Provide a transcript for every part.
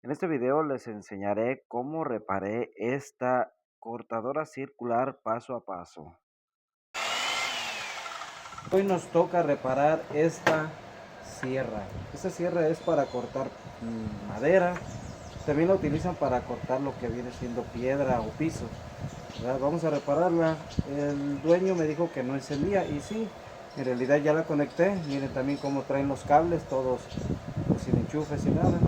En este video les enseñaré cómo reparé esta cortadora circular paso a paso. Hoy nos toca reparar esta sierra. Esta sierra es para cortar madera. También la utilizan para cortar lo que viene siendo piedra o piso, ¿verdad? Vamos a repararla. El dueño me dijo que no encendía y sí, en realidad ya la conecté. Miren también cómo traen los cables, todos pues, sin enchufes y nada.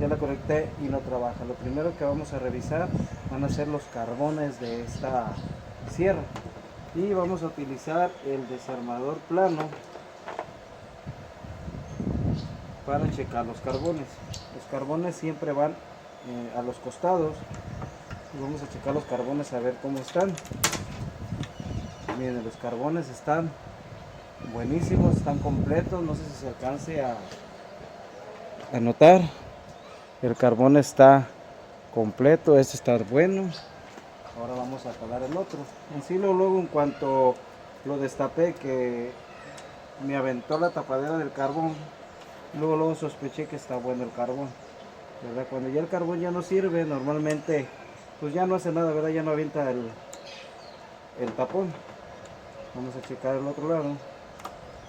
Ya la conecté y no trabaja. Lo primero que vamos a revisar van a ser los carbones de esta sierra y vamos a utilizar el desarmador plano para checar los carbones. Los carbones siempre van a los costados y vamos a checar los carbones a ver cómo están. Miren, los carbones están buenísimos, están completos. No sé si se alcance a notar. El carbón está completo, este está bueno. Ahora vamos a calar el otro. En sí luego en cuanto lo destapé, que me aventó la tapadera del carbón, luego sospeché que está bueno el carbón, ¿verdad? Cuando ya el carbón ya no sirve, normalmente pues ya no hace nada, ¿verdad? Ya no avienta el tapón. Vamos a checar el otro lado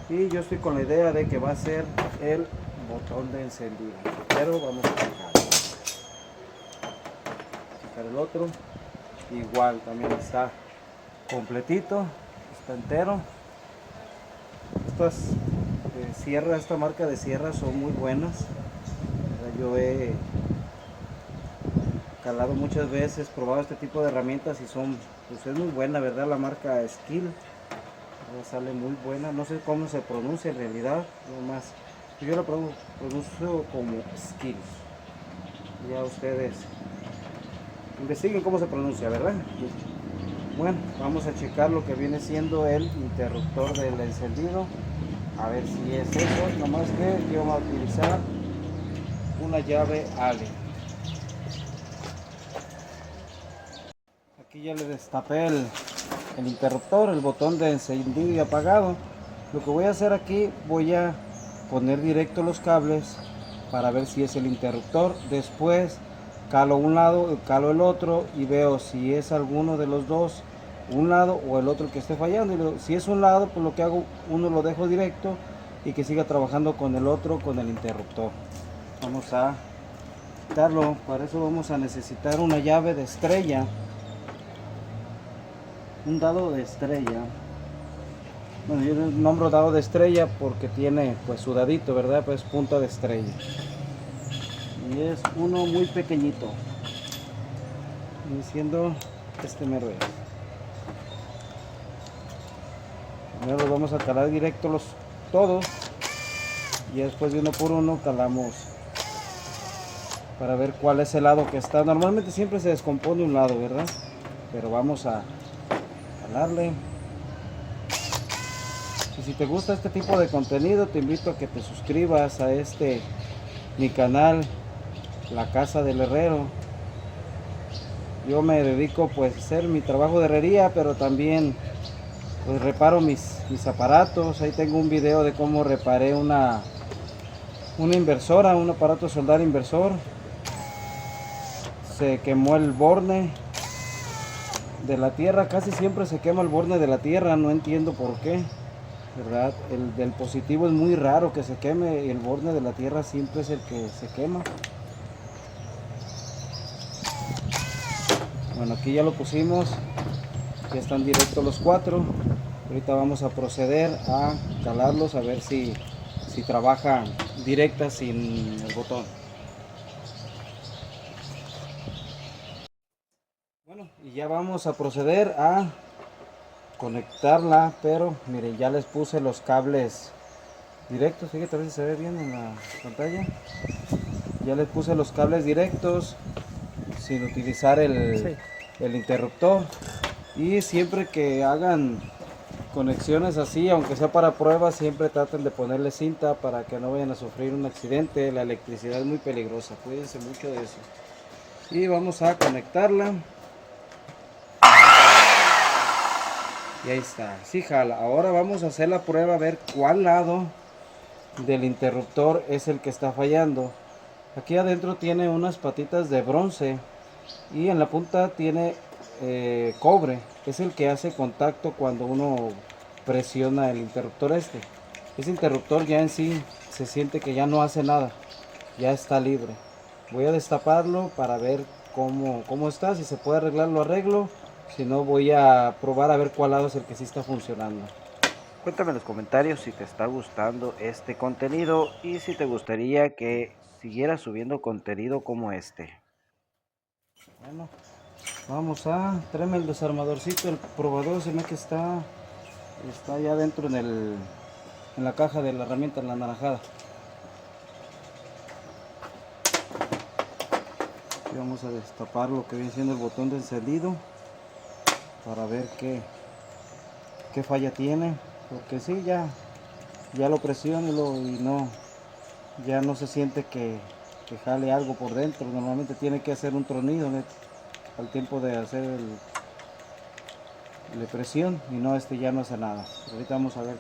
y yo estoy con la idea de que va a ser el botón de encendido, pero vamos a checar el otro. Igual también está completito, está entero. Estas sierras, esta marca de sierras son muy buenas. Yo he calado muchas veces, probado este tipo de herramientas y son, pues es muy buena, ¿verdad? La marca Skill sale muy buena. No sé cómo se pronuncia en realidad, nomás yo lo pronuncio como Skill. Ya ustedes investiguen cómo se pronuncia, ¿verdad? Bueno, vamos a checar lo que viene siendo el interruptor del encendido, a ver si es eso. Nomás que yo voy a utilizar una llave Allen. Aquí ya le destapé el interruptor, el botón de encendido y apagado. Lo que voy a hacer aquí, voy a poner directo los cables para ver si es el interruptor. Después calo un lado, calo el otro y veo si es alguno de los dos, un lado o el otro que esté fallando. Y si es un lado, pues lo que hago, uno lo dejo directo y que siga trabajando con el otro, con el interruptor. Vamos a quitarlo. Para eso vamos a necesitar una llave de estrella, un dado de estrella. Bueno, yo le nombro dado de estrella porque tiene pues su dadito, ¿verdad? Pues punta de estrella. Y es uno muy pequeñito, siendo este mero es. Primero los vamos a calar directo todos y después de uno por uno calamos para ver cuál es el lado que está. Normalmente siempre se descompone un lado, ¿verdad? Pero vamos a calarle. Y si te gusta este tipo de contenido, te invito a que te suscribas a mi canal, La Casa del Herrero. Yo me dedico pues a hacer mi trabajo de herrería, pero también pues reparo mis aparatos. Ahí tengo un video de cómo reparé una inversora, un aparato de soldar inversor. Se quemó el borne de la tierra, casi siempre se quema el borne de la tierra, no entiendo por qué, ¿verdad? El del positivo es muy raro que se queme, y el borne de la tierra siempre es el que se quema. Bueno, aquí ya lo pusimos, ya están directos los cuatro. Ahorita vamos a proceder a calarlos a ver si trabaja directa sin el botón. Bueno, y ya vamos a proceder a conectarla, pero miren, ya les puse los cables directos. Fíjate a ver si se ve bien en la pantalla. Ya les puse los cables directos sin utilizar el interruptor. Y siempre que hagan conexiones así, aunque sea para pruebas, siempre traten de ponerle cinta para que no vayan a sufrir un accidente. La electricidad es muy peligrosa, cuídense mucho de eso. Y vamos a conectarla. Y ahí está, sí jala. Ahora vamos a hacer la prueba a ver cuál lado del interruptor es el que está fallando. Aquí adentro tiene unas patitas de bronce y en la punta tiene cobre. Es el que hace contacto cuando uno presiona el interruptor este. Ese interruptor ya en sí se siente que ya no hace nada, ya está libre. Voy a destaparlo para ver cómo está. Si se puede arreglar, lo arreglo. Si no, voy a probar a ver cuál lado es el que sí está funcionando. Cuéntame en los comentarios si te está gustando este contenido y si te gustaría que siguiera subiendo contenido como este. Bueno, vamos a tráeme el desarmadorcito, el probador. Se me que está ya dentro en la caja de la herramienta, en la naranjada. Y vamos a destapar lo que viene siendo el botón de encendido para ver qué falla tiene, porque sí, ya lo presiono y no, ya no se siente que jale algo por dentro. Normalmente tiene que hacer un tronido al tiempo de hacer la presión, y no, este ya no hace nada. Ahorita vamos a ver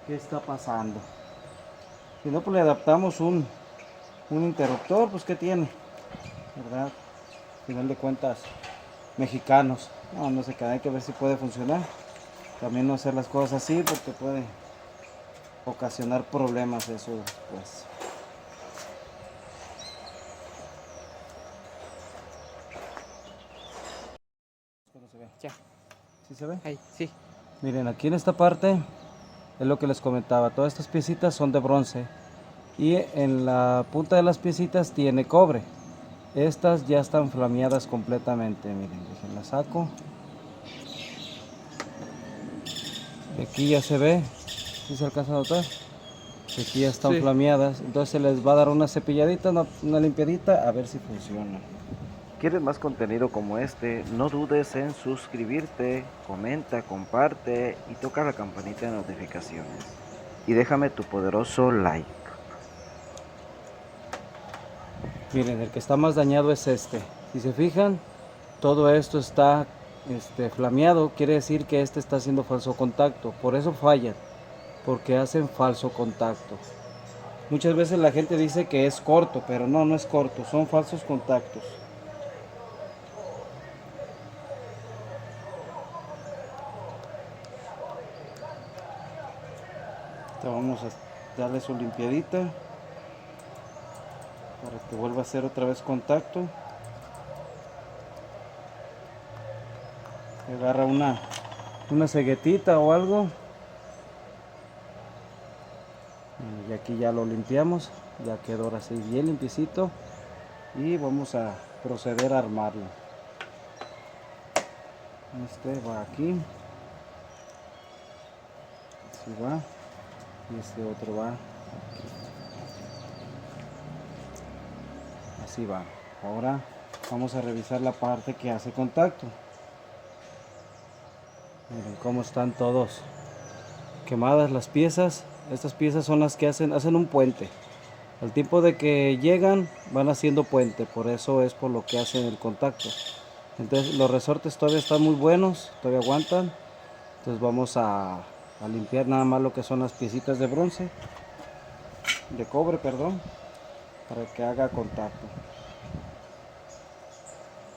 qué está pasando. Si no, pues le adaptamos un interruptor, pues qué tiene, ¿verdad? Al final de cuentas, mexicanos. No se queda, hay que ver si puede funcionar. También no hacer las cosas así porque puede ocasionar problemas eso después. ¿Cómo se ve? Ya, ¿Sí se ve? ahí, sí. Miren, aquí en esta parte es lo que les comentaba. Todas estas piecitas son de bronce y en la punta de las piecitas tiene cobre. Estas ya están flameadas completamente. Miren, déjenlas saco. Y aquí ya se ve, ¿sí se alcanza a notar? Que aquí ya están Sí. flameadas. Entonces se les va a dar una cepilladita, una limpiadita, a ver si funciona. ¿Quieres más contenido como este? No dudes en suscribirte, comenta, comparte y toca la campanita de notificaciones. Y déjame tu poderoso like. Miren, el que está más dañado es este. Si se fijan, todo esto está flameado. Quiere decir que este está haciendo falso contacto. Por eso fallan, porque hacen falso contacto. Muchas veces la gente dice que es corto, pero no es corto, son falsos contactos. Ahorita vamos a darle su limpiadita para que vuelva a hacer otra vez contacto. Agarra una ceguetita o algo. Y aquí ya lo limpiamos, ya quedó ahora sí bien limpiecito. Y vamos a proceder a armarlo. Este va aquí, así va, y este otro va aquí. Así va. Ahora vamos a revisar la parte que hace contacto. Miren cómo están todos quemadas las piezas. Estas piezas son las que hacen un puente. Al tiempo de que llegan, van haciendo puente. Por eso es por lo que hacen el contacto. Entonces los resortes todavía están muy buenos, todavía aguantan. Entonces vamos a limpiar nada más lo que son las piecitas de bronce, de cobre, perdón, para que haga contacto.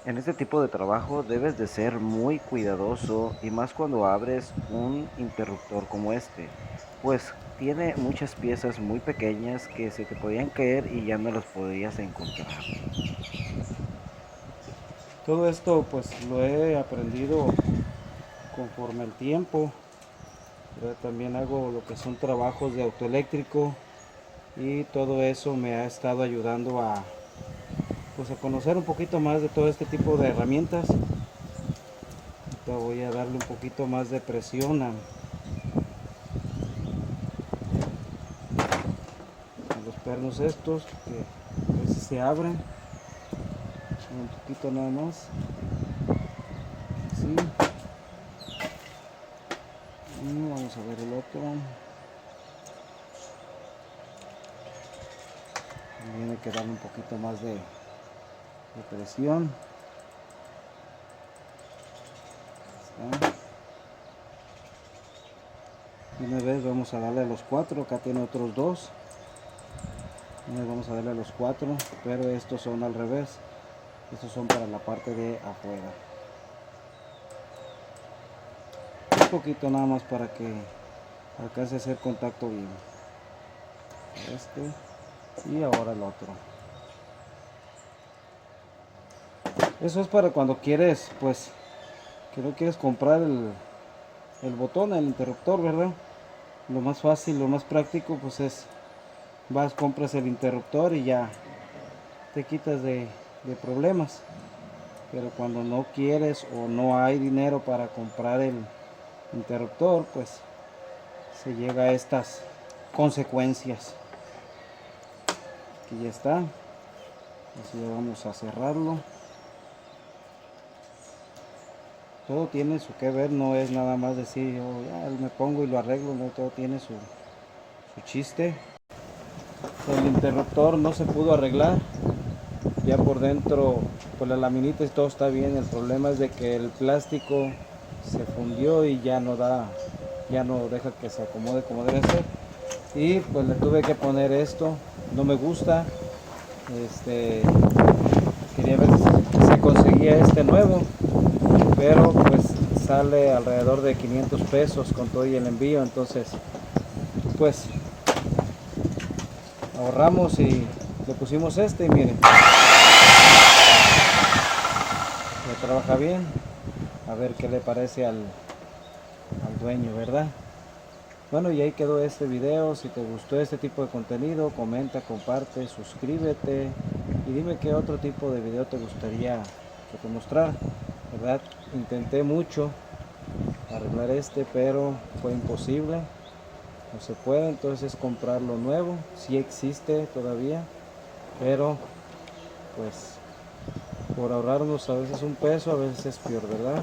En este tipo de trabajo debes de ser muy cuidadoso y más cuando abres un interruptor como este, pues tiene muchas piezas muy pequeñas que se te podían caer y ya no las podías encontrar. Todo esto pues lo he aprendido conforme el tiempo. Yo también hago lo que son trabajos de autoeléctrico y todo eso me ha estado ayudando pues a conocer un poquito más de todo este tipo de herramientas. Ahorita voy a darle un poquito más de presión a los pernos estos, que a veces se abren un poquito nada más, así. Y vamos a ver el otro. También hay que darle un poquito más de presión. Está. Y una vez vamos a darle a los 4. Acá tiene otros 2. Vamos a darle a los 4, pero estos son al revés. Estos son para la parte de afuera. Un poquito nada más para que alcance a hacer contacto bien. Este y ahora el otro. Eso es para cuando quieres, pues, que no quieres comprar el botón, el interruptor, ¿verdad? Lo más fácil, lo más práctico, pues es, vas, compras el interruptor y ya te quitas de problemas. Pero cuando no quieres o no hay dinero para comprar el interruptor, pues se llega a estas consecuencias. Aquí ya está. Así vamos a cerrarlo. Todo tiene su que ver, no es nada más decir, oh, ya me pongo y lo arreglo, no, todo tiene su chiste. El interruptor no se pudo arreglar, ya por dentro, pues la laminita y todo está bien, el problema es de que el plástico se fundió y ya no deja que se acomode como debe ser. Y pues le tuve que poner esto, no me gusta, quería ver si se conseguía este nuevo, pero pues sale alrededor de 500 pesos con todo y el envío, entonces pues ahorramos y le pusimos este y miren, ya trabaja bien. A ver qué le parece al dueño, ¿verdad? Bueno, y ahí quedó este video. Si te gustó este tipo de contenido, comenta, comparte, suscríbete y dime qué otro tipo de video te gustaría que te mostrara, ¿verdad? Intenté mucho arreglar este, pero fue imposible, no se puede, entonces comprar lo nuevo. Sí existe todavía, pero pues por ahorrarnos a veces un peso, a veces es peor, ¿verdad?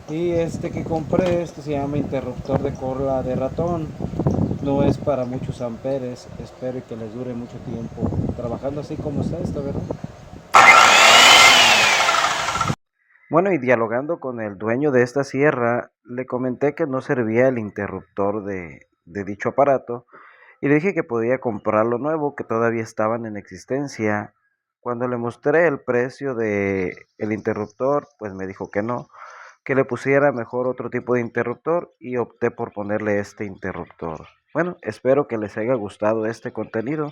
Y este que compré, este se llama interruptor de cola de ratón. No es para muchos amperes, espero que les dure mucho tiempo trabajando así como está esto, ¿verdad? Bueno, y dialogando con el dueño de esta sierra, le comenté que no servía el interruptor de dicho aparato y le dije que podía comprarlo nuevo, que todavía estaban en existencia. Cuando le mostré el precio de el interruptor, pues me dijo que no, que le pusiera mejor otro tipo de interruptor y opté por ponerle este interruptor. Bueno, espero que les haya gustado este contenido.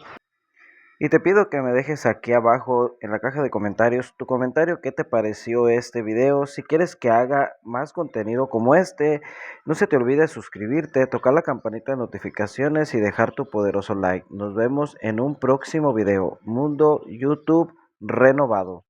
Y te pido que me dejes aquí abajo en la caja de comentarios tu comentario, qué te pareció este video. Si quieres que haga más contenido como este, no se te olvide suscribirte, tocar la campanita de notificaciones y dejar tu poderoso like. Nos vemos en un próximo video. Mundo YouTube renovado.